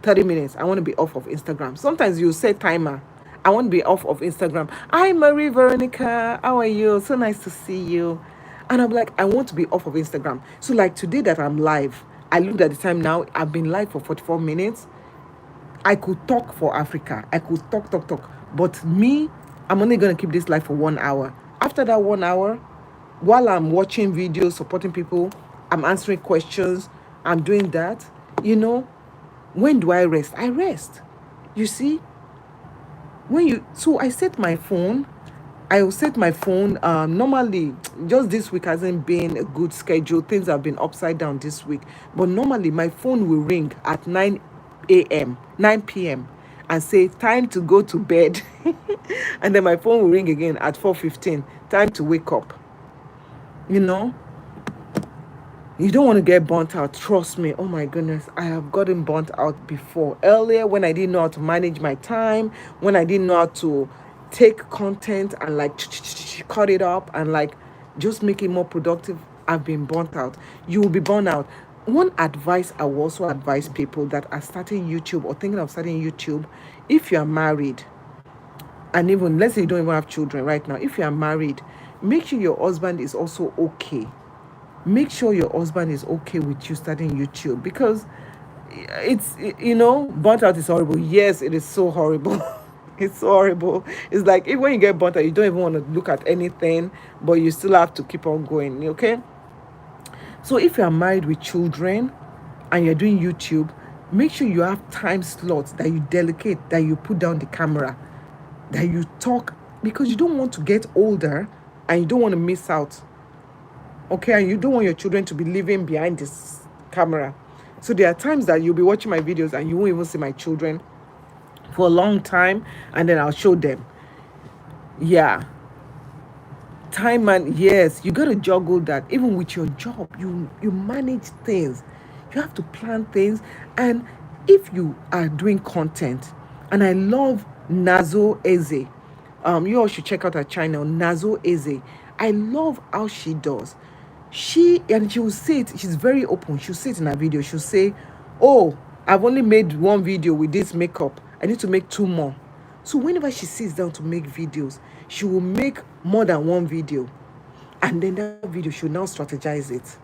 30 minutes I want to be off of Instagram. Sometimes you set timer, I want to be off of Instagram. Hi Marie Veronica, how are you? So nice to see you. And I'm like, I want to be off of Instagram. So like today that I'm live, I looked at the time now, I've been live for 44 minutes. I could talk for Africa. I could talk. But me, I'm only going to keep this live for 1 hour. After that 1 hour, while I'm watching videos, supporting people, I'm answering questions, I'm doing that. You know, when do I rest? I rest. You see, so I set my phone. I will set my phone. Normally, just this week hasn't been a good schedule. Things have been upside down this week. But normally, my phone will ring at 9 a.m., 9 p.m., and say, time to go to bed. And then my phone will ring again at 4:15, time to wake up. You know, you don't want to get burnt out. Trust me. Oh my goodness. I have gotten burnt out before. Earlier, when I didn't know how to manage my time, when I didn't know how to take content and like cut it up and like just make it more productive, I've been burnt out. You will be burnt out. One advice I will also advise people that are starting YouTube or thinking of starting YouTube, if you are married, and even let's say you don't even have children right now, if you are married, make sure your husband is also okay. Make sure your husband is okay with you starting YouTube, because it's, burnt out is horrible. Yes, it is so horrible. It's so horrible. It's like when you get burnt out, you don't even want to look at anything, but you still have to keep on going. Okay. So if you are married with children and you're doing YouTube, make sure you have time slots that you delegate, that you put down the camera, that you talk, because you don't want to get older and you don't want to miss out. Okay, and you don't want your children to be living behind this camera. So there are times that you'll be watching my videos and you won't even see my children for a long time, and then I'll show them. Yeah. Time, and yes, you got to juggle that. Even with your job, you manage things. You have to plan things. And if you are doing content, and I love Nazo Eze, you all should check out her channel, Nazo Eze. I love how she does. She will say it, she's very open. She'll say it in her video. She'll say, oh, I've only made one video with this makeup, I need to make 2 more. So whenever she sits down to make videos, she will make more than one video, and then that video she'll now strategize it.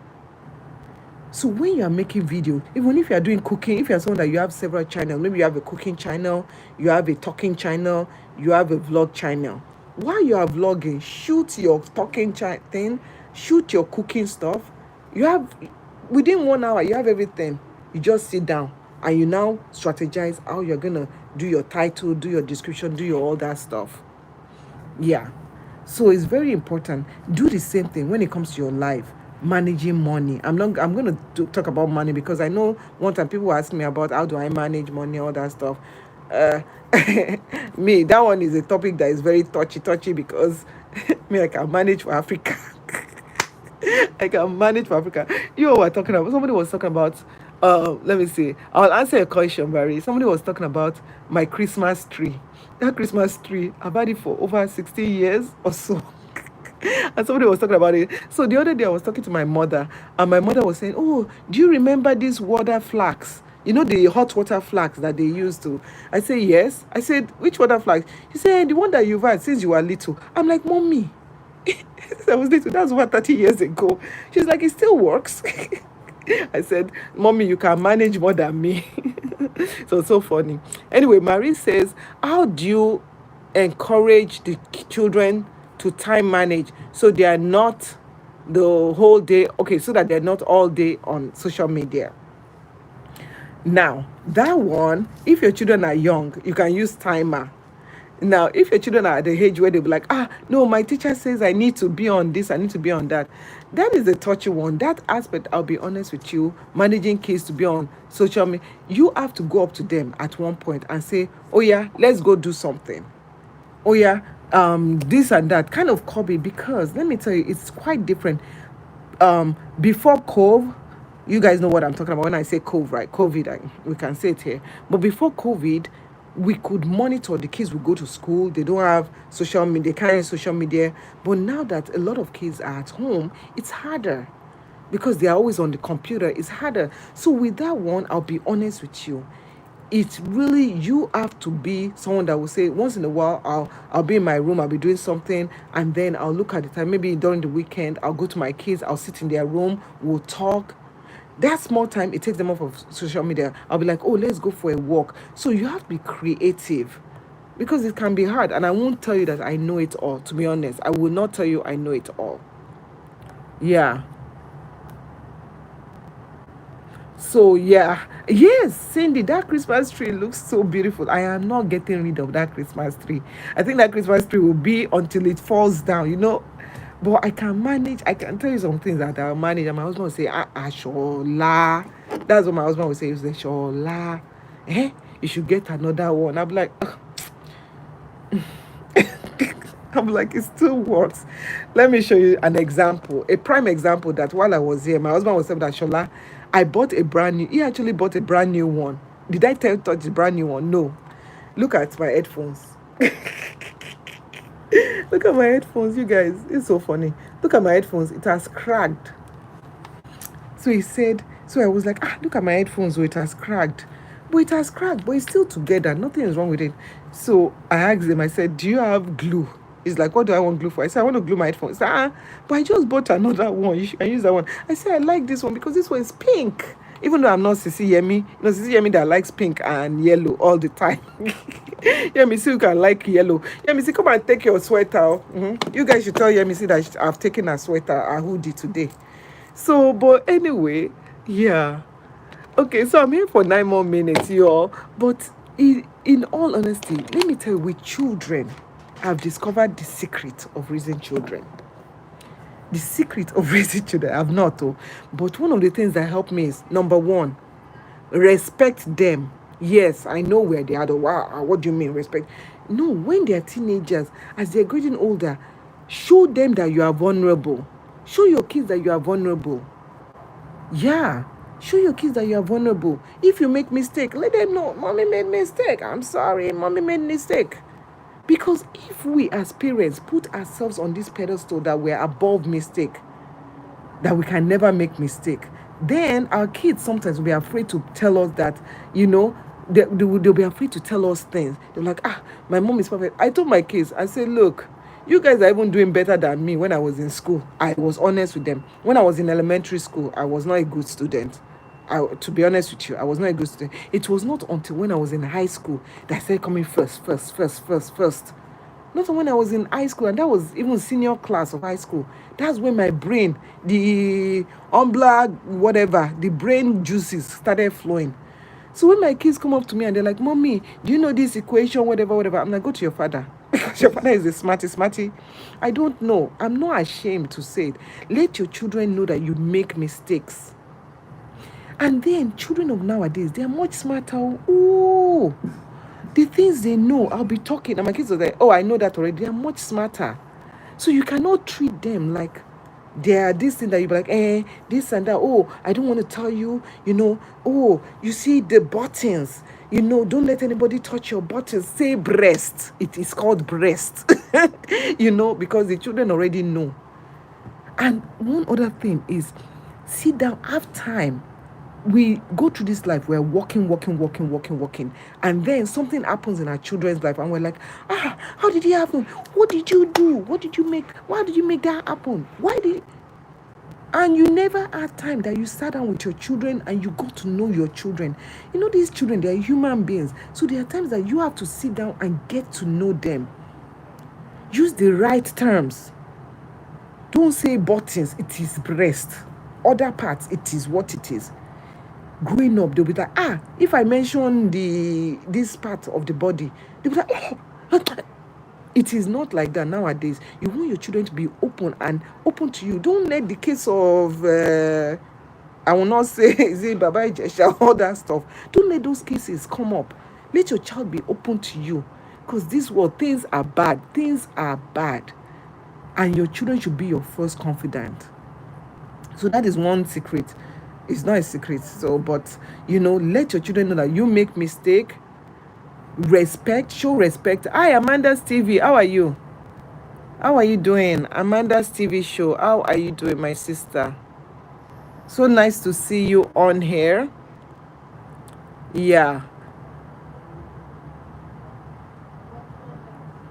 So when you are making video, even if you are doing cooking, if you are someone that you have several channels, maybe you have a cooking channel, you have a talking channel, you have a vlog channel. While you are vlogging, shoot your talking thing, shoot your cooking stuff. You have, within 1 hour, you have everything. You just sit down and you now strategize how you're gonna do your title, do your description, do your all that stuff. Yeah. So it's very important. Do the same thing when it comes to your life. Managing money. I'm going to talk about money, because I know one time people ask me about how do I manage money, all that stuff. Me, that one is a topic that is very touchy, because me, I can manage for Africa. I can manage for Africa. You were talking about, somebody was talking about, let me see, I'll answer a question, Barry. Somebody was talking about my Christmas tree. That Christmas tree, I've had it for over 60 years or so. And somebody was talking about it. So the other day I was talking to my mother, and my mother was saying, oh, do you remember these water flags? You know, the hot water flags that they used to. I said, yes. I said, which water flags? She said, the one that you've had since you were little. I'm like, mommy, I was little. That's over 30 years ago. She's like, it still works. I said, mommy, you can manage more than me. So it's so funny. Anyway, Marie says, how do you encourage the children to time manage so they are not the whole day, okay, so that they're not all day on social media? Now, that one, if your children are young, you can use timer. Now, if your children are at the age where they'll be like, no, my teacher says I need to be on this, I need to be on that. That is a touchy one. That aspect, I'll be honest with you, managing kids to be on social media, you have to go up to them at one point and say, oh yeah, let's go do something. Oh yeah, this and that, kind of copy, because let me tell you, it's quite different. Before COVID, you guys know what I'm talking about when I say COVID, right? COVID, we can say it here. But before COVID, we could monitor the kids will go to school. They don't have social media, they can't use social media. But now that a lot of kids are at home, it's harder because they are always on the computer. It's harder. So with that one, I'll be honest with you. It's really, you have to be someone that will say once in a while I'll be in my room, I'll be doing something, and then I'll look at the time. Maybe during the weekend, I'll go to my kids, I'll sit in their room, we'll talk. That small time, it takes them off of social media. I'll be like, oh, let's go for a walk. So you have to be creative because it can be hard. And I won't tell you that I know it all, to be honest. I will not tell you I know it all. Yeah. So yeah, yes, Cindy, that Christmas tree looks so beautiful. I am not getting rid of that Christmas tree. I think that Christmas tree will be until it falls down, you know. But I can manage. I can tell you some things that I'll manage. And my husband will say, Shola. That's what my husband will say. He will say, Shola, you should get another one. I'm like, I'm like, it still works. Let me show you an example, a prime example that while I was here, my husband was saying that, Shola, I bought a brand new, he actually bought a brand new one. Did I tell you the brand new one? No. Look at my headphones. Look at my headphones, you guys. It's so funny. Look at my headphones. It has cracked. So he said, so I was like, look at my headphones. Oh, it has cracked. But it has cracked, but it's still together. Nothing is wrong with it. So I asked him, I said, do you have glue? He's like, what do I want glue for? I said, I want to glue my headphones. He said, but I just bought another one. You can use that one. I said, I like this one because this one is pink. Even though I'm not Sisi Yemi. You know, Sisi Yemi that likes pink and yellow all the time. Yemi, you can like yellow. Yemi, come and take your sweater. Mm-hmm. You guys should tell Yemi that I've taken a sweater, a hoodie today. So, but anyway, yeah. Okay, so I'm here for 9 more minutes, y'all. But in all honesty, let me tell you, with children, I've discovered the secret of raising children. The secret of raising children, I've not, though. But one of the things that helped me is, number one, respect them. Yes, I know where they are. Wow, what do you mean respect? No, when they're teenagers, as they're getting older, show them that you are vulnerable. Show your kids that you are vulnerable. Yeah, show your kids that you are vulnerable. If you make mistake, let them know, mommy made mistake. I'm sorry, mommy made mistake. Because if we as parents put ourselves on this pedestal that we're above mistake, that we can never make mistake, then our kids sometimes will be afraid to tell us that, you know, they'll be afraid to tell us things. They're like, my mom is perfect. I told my kids, I said, look, you guys are even doing better than me when I was in school. I was honest with them. When I was in elementary school, I was not a good student. To be honest with you, I was not a good student. It was not until when I was in high school that I started coming first. Not when I was in high school, and that was even senior class of high school. That's when my brain, the whatever, the brain juices started flowing. So when my kids come up to me and they're like, Mommy, do you know this equation, whatever? I'm like, go to your father. Because your father is a smarty. I don't know. I'm not ashamed to say it. Let your children know that you make mistakes. And then children of nowadays, they're much smarter. Ooh, the things they know, I'll be talking. And my kids are like, oh, I know that already. They're much smarter. So you cannot treat them like they're this thing that you be like, this and that. Oh, I don't want to tell you, you know. Oh, you see the buttons. You know, don't let anybody touch your buttons. Say breast. It is called breast. You know, because the children already know. And one other thing is, sit down, have time. We go through this life, we're walking, and then something happens in our children's life, and we're like, how did it happen? What did you do? What did you make? Why did you make that happen? And you never had time that you sat down with your children and you got to know your children. You know, these children, they are human beings. So there are times that you have to sit down and get to know them. Use the right terms. Don't say buttons, it is breast. Other parts, it is what it is. Growing up, they'll be like, if I mention this part of the body, they'll be like, it is not like that nowadays. You want your children to be open to you. Don't let the case of I will not say is it Baba Ijesha, all that stuff. Don't let those cases come up. Let your child be open to you. Because this world, things are bad. And your children should be your first confidant. So that is one secret. It's not a secret. So, but, you know, let your children know that you make mistake. Respect, show respect. Hi, Amanda's TV. How are you? How are you doing? Amanda's TV show. How are you doing, my sister? So nice to see you on here. Yeah.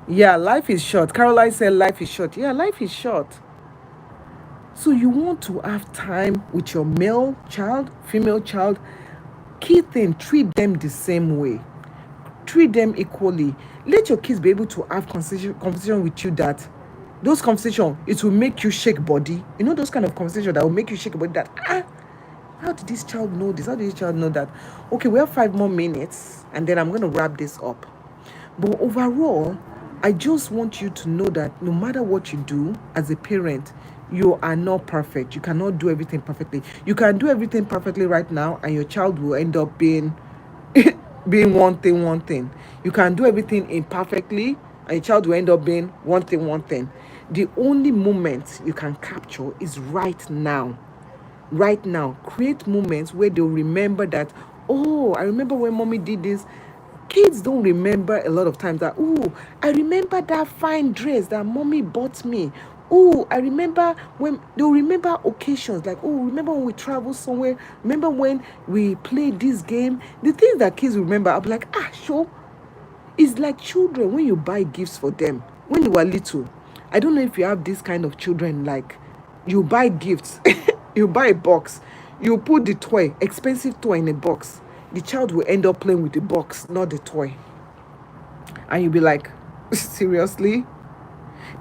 Yeah, life is short. Caroline said life is short. Yeah, life is short. So you want to have time with your male child, female child. Key thing, treat them the same way. Treat them equally. Let your kids be able to have conversation with you that those conversations, it will make you shake body. You know, those kind of conversations that will make you shake body that, how did this child know this? How did this child know that? Okay, we have 5 more minutes and then I'm going to wrap this up. But overall, I just want you to know that no matter what you do as a parent, you are not perfect. You cannot do everything perfectly. You can do everything perfectly right now and your child will end up being being one thing. You can do everything imperfectly and your child will end up being one thing. The only moment you can capture is right now. Right now, create moments where they'll remember that, oh, I remember when mommy did this. Kids don't remember a lot of times that, oh, I remember that fine dress that mommy bought me. Oh, I remember when they'll remember occasions like, oh, remember when we traveled somewhere? Remember when we played this game? The things that kids remember, I'll be like, sure. It's like children when you buy gifts for them when you were little. I don't know if you have this kind of children, like you buy gifts, you buy a box, you put the toy, expensive toy in a box. The child will end up playing with the box, not the toy. And you'll be like, seriously?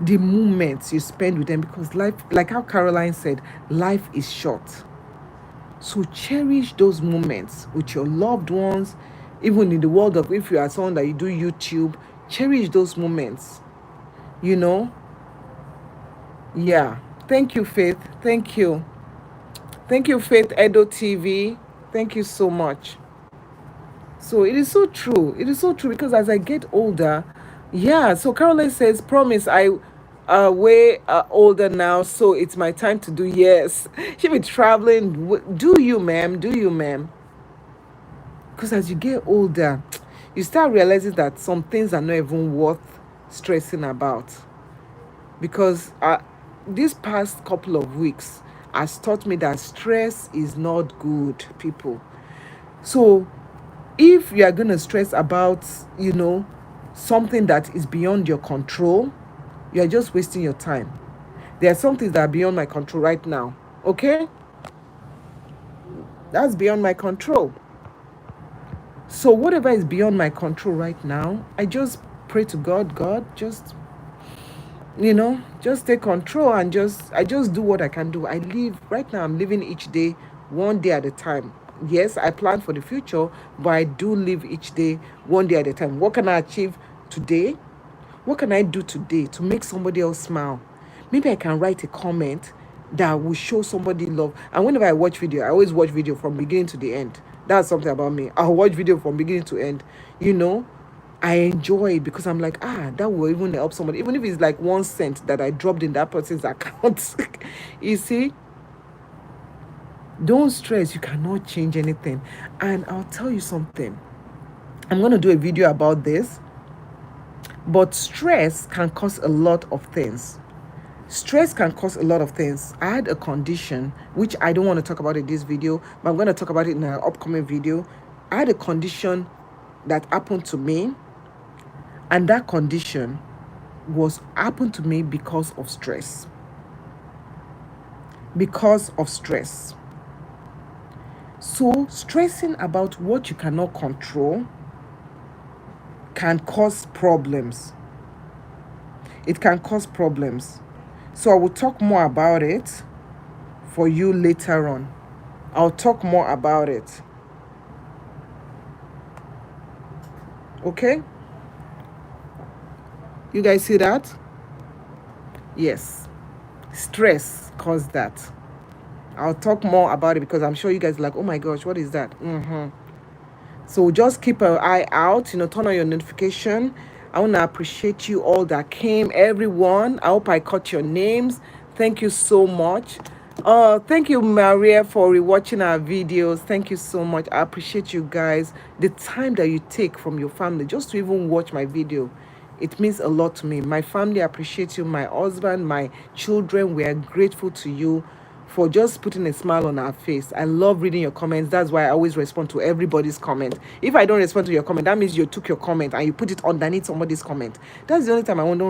The moments you spend with them, because life, like how Caroline said, life is short. So cherish those moments with your loved ones. Even in the world of, if you are someone that you do YouTube, cherish those moments. You know? Yeah. Thank you, Faith. Thank you. Thank you, Faith Edo TV. Thank you so much. So it is so true. It is so true because as I get older, yeah. So Caroline says, promise I way older now, so it's my time to do. Yes, she'll be traveling. Do you, ma'am? Do you, ma'am? Because as you get older, you start realizing that some things are not even worth stressing about. Because this past couple of weeks has taught me that stress is not good, people. So if you are going to stress about, something that is beyond your control, you are just wasting your time. There are some things that are beyond my control right now. Okay? That's beyond my control. So whatever is beyond my control right now, I just pray to God, just just take control and I just do what I can do. I live right now. I'm living each day one day at a time. Yes, I plan for the future, but I do live each day one day at a time. What can I achieve today? What can I do today to make somebody else smile? Maybe I can write a comment that will show somebody love. And whenever I watch video, I always watch video from beginning to the end. That's something about me. I'll watch video from beginning to end. I enjoy it because I'm like, that will even help somebody. Even if it's like 1 cent that I dropped in that person's account. You see? Don't stress. You cannot change anything. And I'll tell you something. I'm going to do a video about this. But stress can cause a lot of things. Stress can cause a lot of things. I had a condition, which I don't want to talk about in this video, but I'm going to talk about it in an upcoming video. I had a condition that happened to me. And that condition happened to me because of stress. Because of stress. So stressing about what you cannot control can cause problems. It can cause problems. So I will talk more about it for you later on. I'll talk more about it. Okay? You guys see that? Yes. Stress caused that. I'll talk more about it because I'm sure you guys are like, oh my gosh, what is that? So just keep an eye out, turn on your notification. I want to appreciate you all that came, everyone. I hope I caught your names. Thank you so much. Thank you, Maria, for rewatching our videos. Thank you so much. I appreciate you guys. The time that you take from your family just to even watch my video, it means a lot to me. My family appreciate you. My husband, my children, we are grateful to you for just putting a smile on our face. I love reading your comments. That's why I always respond to everybody's comment. If I don't respond to your comment, that means you took your comment and you put it underneath somebody's comment. That's the only time I won't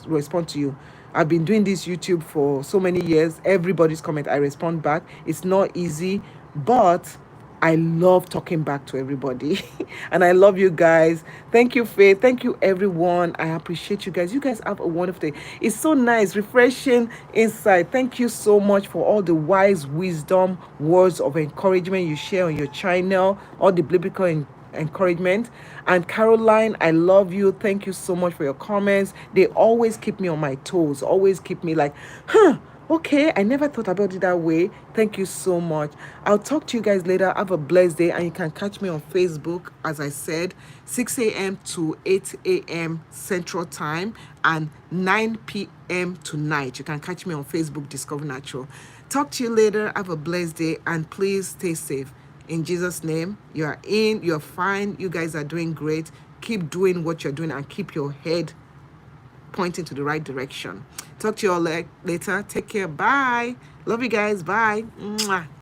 respond to you. I've been doing this YouTube for so many years. Everybody's comment, I respond back. It's not easy, but I love talking back to everybody. And I love you guys. Thank you, Faith. Thank you, everyone. I appreciate you guys. You guys have a wonderful day. It's so nice, refreshing insight. Thank you so much for all the wise wisdom, words of encouragement you share on your channel, all the biblical encouragement. And Caroline, I love you. Thank you so much for your comments. They always keep me on my toes, always keep me like, okay, I never thought about it that way. Thank you so much. I'll talk to you guys later. Have a blessed day. And you can catch me on Facebook, as I said, 6 a.m. to 8 a.m. Central Time and 9 p.m. tonight. You can catch me on Facebook, Discover Natural. Talk to you later. Have a blessed day. And please stay safe. In Jesus' name, you're fine. You guys are doing great. Keep doing what you're doing and keep your head pointing to the right direction. Talk to you all later. Take care. Bye. Love you guys. Bye. Mwah.